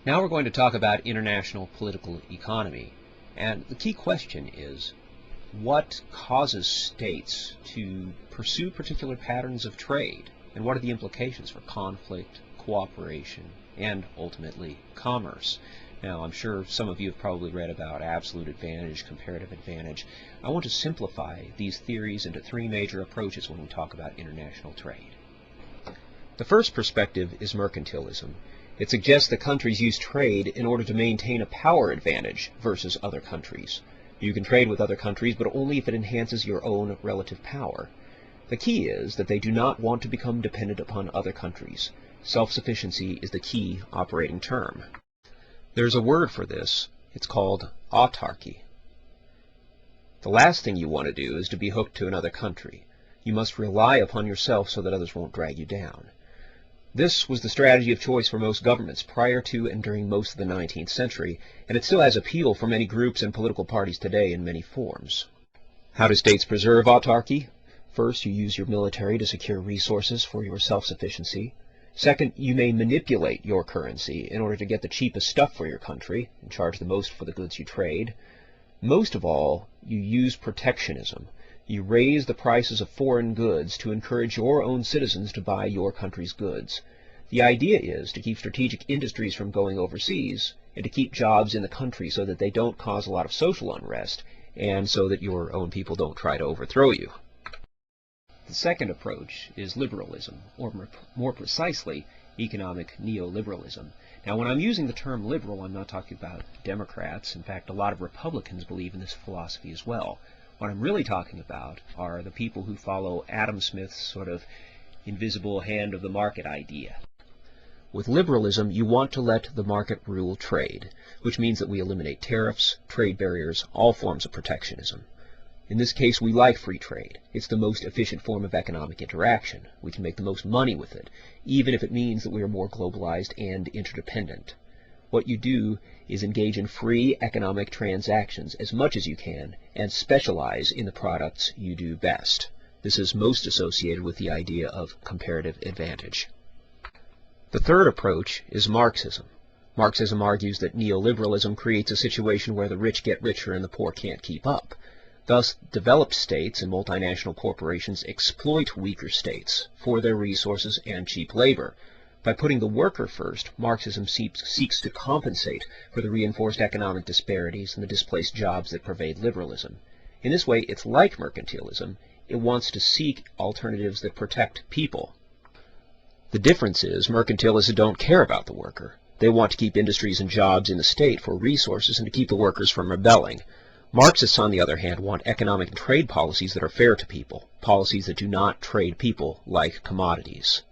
Now we're going to talk about international political economy, and the key question is what causes states to pursue particular patterns of trade, and what are the implications for conflict, cooperation, and ultimately commerce. Now, I'm sure some of you have probably read about absolute advantage, comparative advantage. I want to simplify these theories into three major approaches when we talk about international trade. The first perspective is mercantilism. It suggests that countries use trade in order to maintain a power advantage versus other countries. You can trade with other countries, but only if it enhances your own relative power. The key is that they do not want to become dependent upon other countries. Self-sufficiency is the key operating term. There's a word for this. It's called autarky. The last thing you want to do is to be hooked to another country. You must rely upon yourself so that others won't drag you down. This was the strategy of choice for most governments prior to and during most of the 19th century, and it still has appeal for many groups and political parties today in many forms. How do states preserve autarky? First, you use your military to secure resources for your self-sufficiency. Second, you may manipulate your currency in order to get the cheapest stuff for your country and charge the most for the goods you trade. Most of all, you use protectionism. You raise the prices of foreign goods to encourage your own citizens to buy your country's goods. The idea is to keep strategic industries from going overseas and to keep jobs in the country so that they don't cause a lot of social unrest and so that your own people don't try to overthrow you. The second approach is liberalism, or more precisely, economic neoliberalism. Now, when I'm using the term liberal, I'm not talking about Democrats. In fact, a lot of Republicans believe in this philosophy as well. What I'm really talking about are the people who follow Adam Smith's sort of invisible hand of the market idea. With liberalism, you want to let the market rule trade, which means that we eliminate tariffs, trade barriers, all forms of protectionism. In this case, we like free trade. It's the most efficient form of economic interaction. We can make the most money with it, even if it means that we are more globalized and interdependent. What you do is engage in free economic transactions as much as you can and specialize in the products you do best. This is most associated with the idea of comparative advantage. The third approach is Marxism. Marxism argues that neoliberalism creates a situation where the rich get richer and the poor can't keep up. Thus, developed states and multinational corporations exploit weaker states for their resources and cheap labor. By putting the worker first, Marxism seeks to compensate for the reinforced economic disparities and the displaced jobs that pervade liberalism. In this way, it's like mercantilism. It wants to seek alternatives that protect people. The difference is mercantilists don't care about the worker. They want to keep industries and jobs in the state for resources and to keep the workers from rebelling. Marxists, on the other hand, want economic and trade policies that are fair to people, policies that do not trade people like commodities.